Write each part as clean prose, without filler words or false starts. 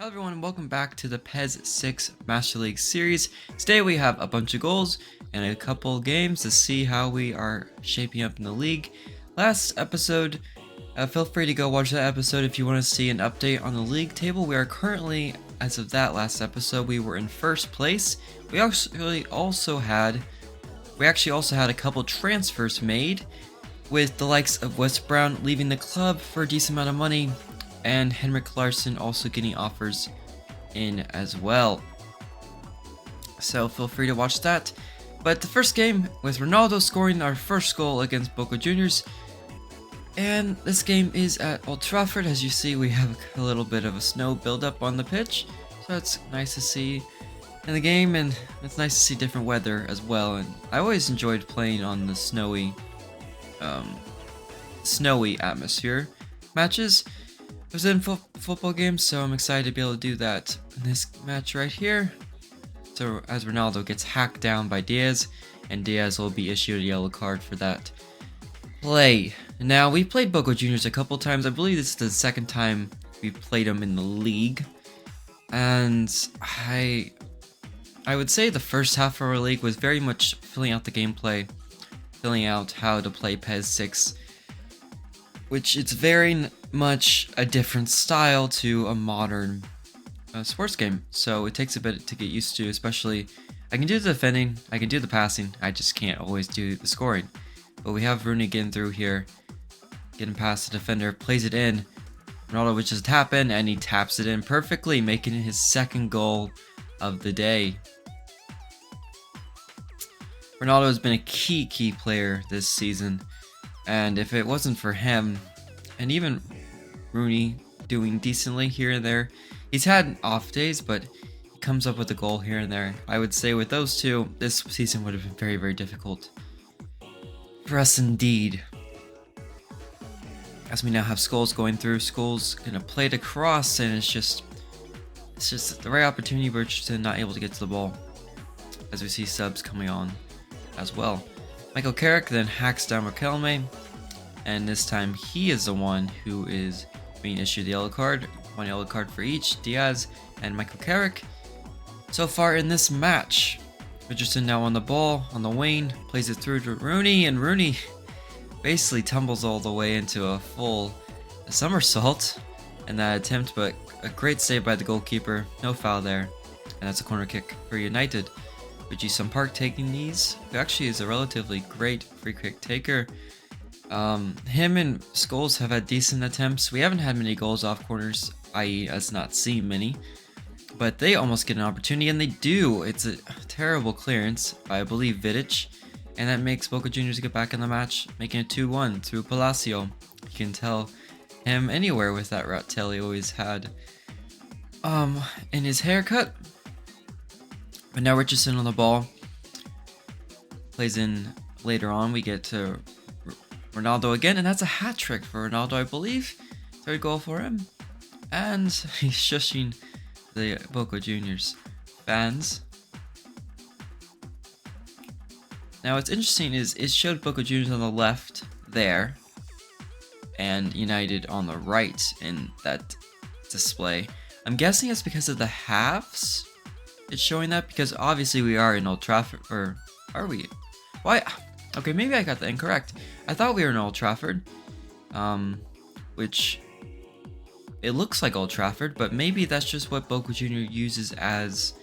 Hello everyone and welcome back to the PES 6 Master League series. Today we have a bunch of goals and a couple games to see how we are shaping up in the league. Last episode, feel free to go watch that episode if you want to see an update on the league table. We are currently, as of that last episode, we were in first place. We actually also had a couple transfers made, with the likes of West Brown leaving the club for a decent amount of money, and Henrik Larsson also getting offers in as well. So feel free to watch that. But the first game with Ronaldo scoring our first goal against Boca Juniors. And this game is at Old Trafford. As you see, we have a little bit of a snow buildup on the pitch. So that's nice to see in the game, and it's nice to see different weather as well. And I always enjoyed playing on the snowy atmosphere matches. It was in football games, so I'm excited to be able to do that in this match right here. So as Ronaldo gets hacked down by Diaz, and Diaz will be issued a yellow card for that play. Now, we played Boca Juniors a couple times. I believe this is the second time we played them in the league. And I would say the first half of our league was very much filling out the gameplay, filling out how to play PES 6, which it's very much a different style to a modern sports game. So it takes a bit to get used to, especially I can do the defending, I can do the passing, I just can't always do the scoring. But we have Rooney getting through here, getting past the defender, plays it in. Ronaldo would just tap in, and he taps it in perfectly, making it his second goal of the day. Ronaldo has been a key player this season, and if it wasn't for him, and even Rooney doing decently here and there, he's had off days, but he comes up with a goal here and there. I would say with those two, this season would have been very, very difficult for us indeed. As we now have Skulls going through, Skulls gonna play it across, and it's just the right opportunity, but just not able to get to the ball. As we see subs coming on as well. Michael Carrick then hacks down Raquelme, and this time he is the one who is being issued the yellow card. One yellow card for each, Diaz and Michael Carrick. So far in this match, Richardson now on the ball, on the wing, plays it through to Rooney, and Rooney basically tumbles all the way into a full somersault in that attempt, but a great save by the goalkeeper, no foul there, and that's a corner kick for United. Ji-sung Park taking these, who actually is a relatively great free kick taker. Him and Skulls have had decent attempts. We haven't had many goals off corners, i.e. us not seen many, but they almost get an opportunity, and they do. It's a terrible clearance by, I believe, Vidic, and that makes Boca Juniors get back in the match, making it 2-1 through Palacio. You can tell him anywhere with that rat tail he always had in his haircut. But now Richardson on the ball, plays in later on. We get to Ronaldo again, and that's a hat trick for Ronaldo, I believe. Third goal for him, and he's shushing the Boca Juniors fans. Now what's interesting is it showed Boca Juniors on the left there, and United on the right in that display. I'm guessing it's because of the halves. It's showing that because obviously we are in Old Trafford, or are we? Why? Okay, maybe I got that incorrect. I thought we were in Old Trafford, which it looks like Old Trafford, but maybe that's just what Boca Junior uses as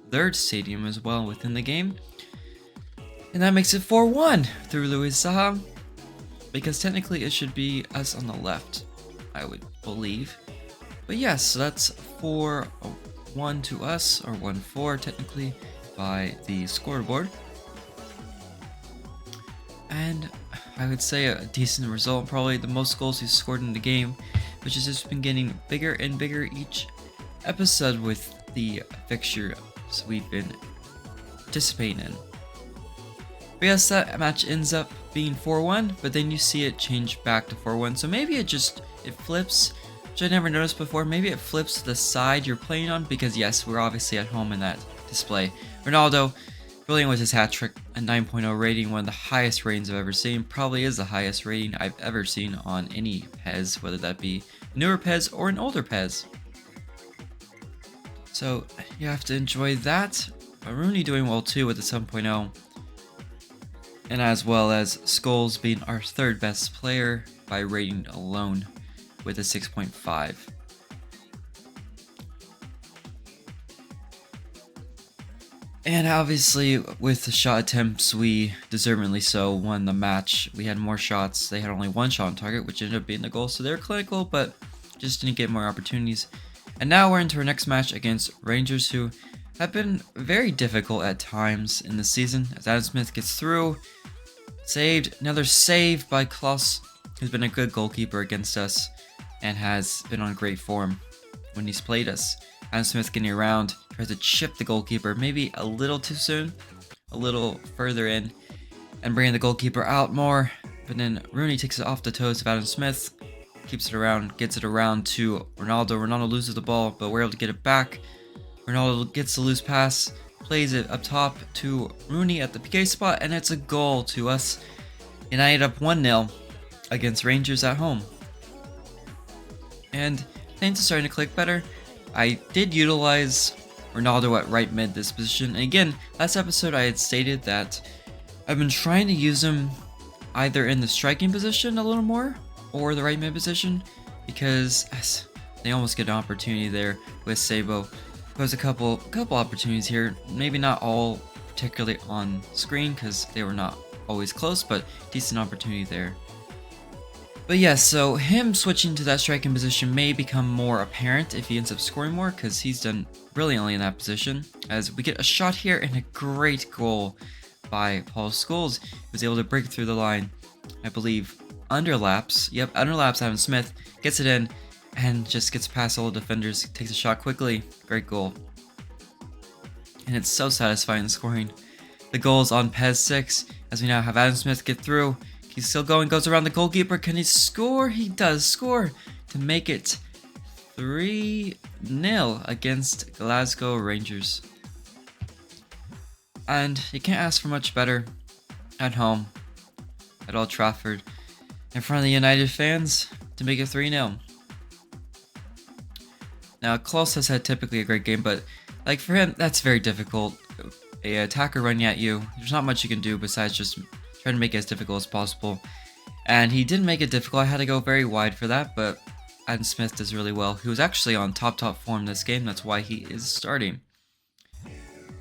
their stadium as well within the game. And that makes it 4-1 through Luis Saha, because technically it should be us on the left, I would believe. But yes, so that's 4-1 to us, or 1-4 technically, by the scoreboard. And I would say a decent result, probably the most goals he's scored in the game, which has just been getting bigger and bigger each episode with the fixtures we've been participating in. But yes, that match ends up being 4-1, but then you see it change back to 4-1, so maybe it flips, which I never noticed before. Maybe it flips to the side you're playing on, because yes, we're obviously at home in that display. Ronaldo, brilliant with his hat trick, a 9.0 rating, one of the highest ratings I've ever seen. Probably is the highest rating I've ever seen on any PES, whether that be newer PES or an older PES. So you have to enjoy that. But Rooney doing well too with the 7.0. And as well as Scholes being our third best player by rating alone with a 6.5. And obviously, with the shot attempts, we deservedly so won the match. We had more shots. They had only one shot on target, which ended up being the goal. So they're clinical, but just didn't get more opportunities. And now we're into our next match against Rangers, who have been very difficult at times in the season. As Adam Smith gets through, saved, another save by Klaus, who's been a good goalkeeper against us and has been on great form when he's played us. Adam Smith getting around, tries to chip the goalkeeper, maybe a little too soon, a little further in, and bringing the goalkeeper out more. But then Rooney takes it off the toes of Adam Smith, keeps it around, gets it around to Ronaldo. Ronaldo loses the ball, but we're able to get it back. Ronaldo gets the loose pass, plays it up top to Rooney at the PK spot, and it's a goal to us. United up 1-0 against Rangers at home. And things are starting to click better. I did utilize Ronaldo at right mid this position. And again, last episode I had stated that I've been trying to use him either in the striking position a little more or the right mid position, because they almost get an opportunity there with Sabo. There's a couple opportunities here, maybe not all particularly on screen because they were not always close, but decent opportunity there. But yeah, so him switching to that striking position may become more apparent if he ends up scoring more, because he's done brilliantly in that position. As we get a shot here and a great goal by Paul Scholes, who was able to break through the line, I believe, underlaps. Yep, underlaps Adam Smith, gets it in, and just gets past all the defenders, takes a shot quickly. Great goal. And it's so satisfying scoring the goals on PES 6, as we now have Adam Smith get through. He's still going, goes around the goalkeeper. Can he score? He does score to make it 3-0 against Glasgow Rangers. And you can't ask for much better at home at Old Trafford in front of the United fans to make it 3-0. Now, Klaus has had typically a great game, but like for him, that's very difficult. A attacker running at you, there's not much you can do besides just trying to make it as difficult as possible. And he didn't make it difficult. I had to go very wide for that, but Adam Smith does really well. He was actually on top form this game. That's why he is starting.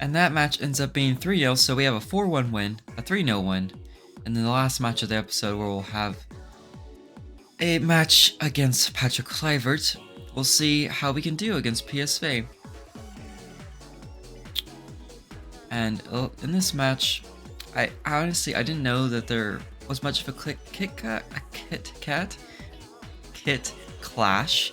And that match ends up being 3-0, so we have a 4-1 win, a 3-0 win. And then the last match of the episode where we'll have a match against Patrick Kluivert. We'll see how we can do against PSV. And in this match, I honestly didn't know that there was much of a kit clash.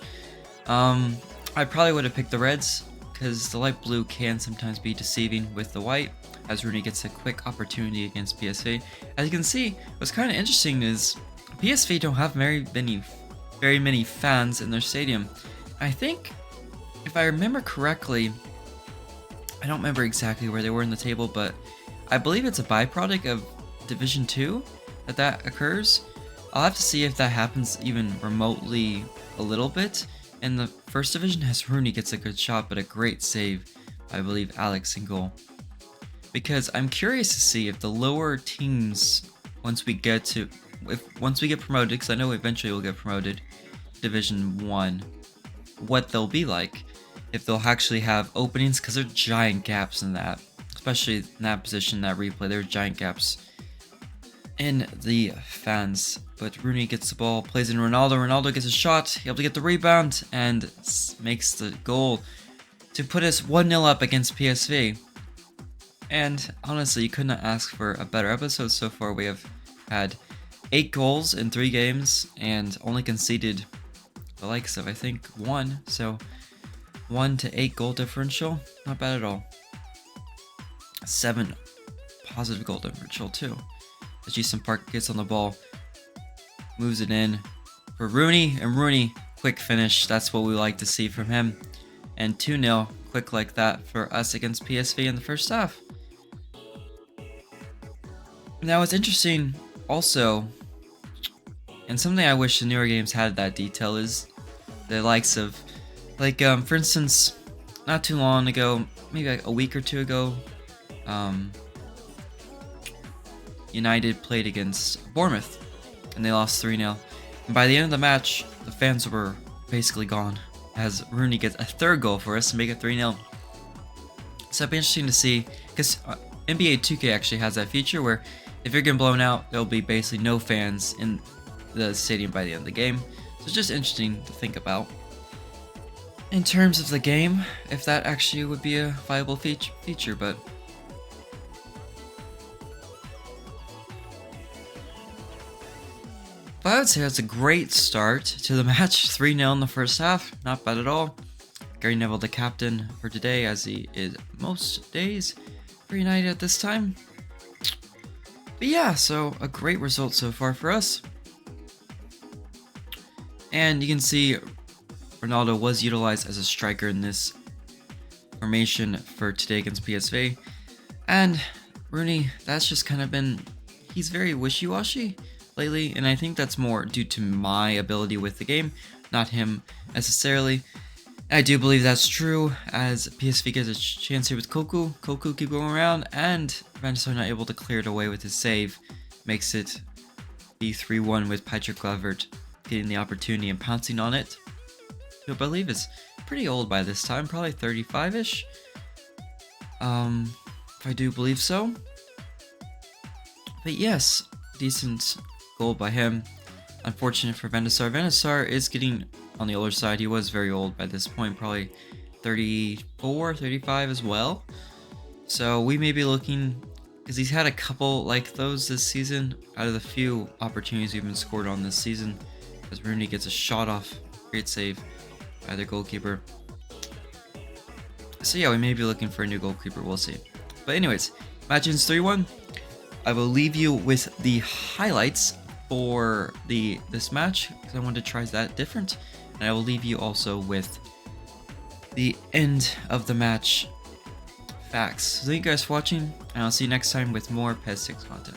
I probably would have picked the Reds because the light blue can sometimes be deceiving with the white, as Rooney gets a quick opportunity against PSV. As you can see, what's kind of interesting is PSV don't have very many fans in their stadium. I think, if I remember correctly, I don't remember exactly where they were in the table, but I believe it's a byproduct of Division 2 that occurs. I'll have to see if that happens even remotely a little bit. In the first division, as Rooney gets a good shot, but a great save, I believe, Alex in goal. Because I'm curious to see if the lower teams, once we get promoted, because I know eventually we'll get promoted, Division 1, what they'll be like. If they'll actually have openings, because there are giant gaps in that. Especially in that position, that replay, there are giant gaps in the fans. But Rooney gets the ball, plays in Ronaldo. Ronaldo gets a shot, able to get the rebound, and makes the goal to put us 1-0 up against PSV. And honestly, you could not ask for a better episode so far. We have had 8 goals in 3 games and only conceded the likes of, I think, 1. So 1 to 8 goal differential, not bad at all. 7 positive goal differential too. As Jason Park gets on the ball, moves it in for Rooney, and Rooney, quick finish. That's what we like to see from him. And 2-0, quick like that for us against PSV in the first half. Now what's interesting also, and something I wish the newer games had that detail, is the likes of, like, for instance, not too long ago, maybe like a week or two ago, United played against Bournemouth and they lost 3-0. And by the end of the match, the fans were basically gone as Rooney gets a third goal for us to make it 3-0. So it'll be interesting to see, because NBA 2K actually has that feature where if you're getting blown out, there'll be basically no fans in the stadium by the end of the game. So it's just interesting to think about. In terms of the game, if that actually would be a viable feature, but I would say that's a great start to the match. 3-0 in the first half, not bad at all. Gary Neville the captain for today, as he is most days for United at this time. But yeah, so a great result so far for us. And you can see Ronaldo was utilized as a striker in this formation for today against PSV. And Rooney, that's just kind of been, he's very wishy-washy lately, and I think that's more due to my ability with the game, not him necessarily. I do believe that's true, as PSV gets a chance here with Koku. Koku keep going around, and Van der Sar not able to clear it away with his save. Makes it be 3-1 with Patrick Kluivert getting the opportunity and pouncing on it. Who I believe is pretty old by this time, probably 35-ish. If I do believe so. But yes, decent goal by him. Unfortunate for Van der Sar. Van der Sar is getting on the older side. He was very old by this point, probably 34, 35 as well. So we may be looking, because he's had a couple like those this season, out of the few opportunities we've been scored on this season, as Rooney gets a shot off. Great save by their goalkeeper. So yeah, we may be looking for a new goalkeeper, we'll see. But anyways, match ends 3-1. I will leave you with the highlights for this match, because I wanted to try that different. And I will leave you also with the end of the match facts. So thank you guys for watching, and I'll see you next time with more PES 6 content.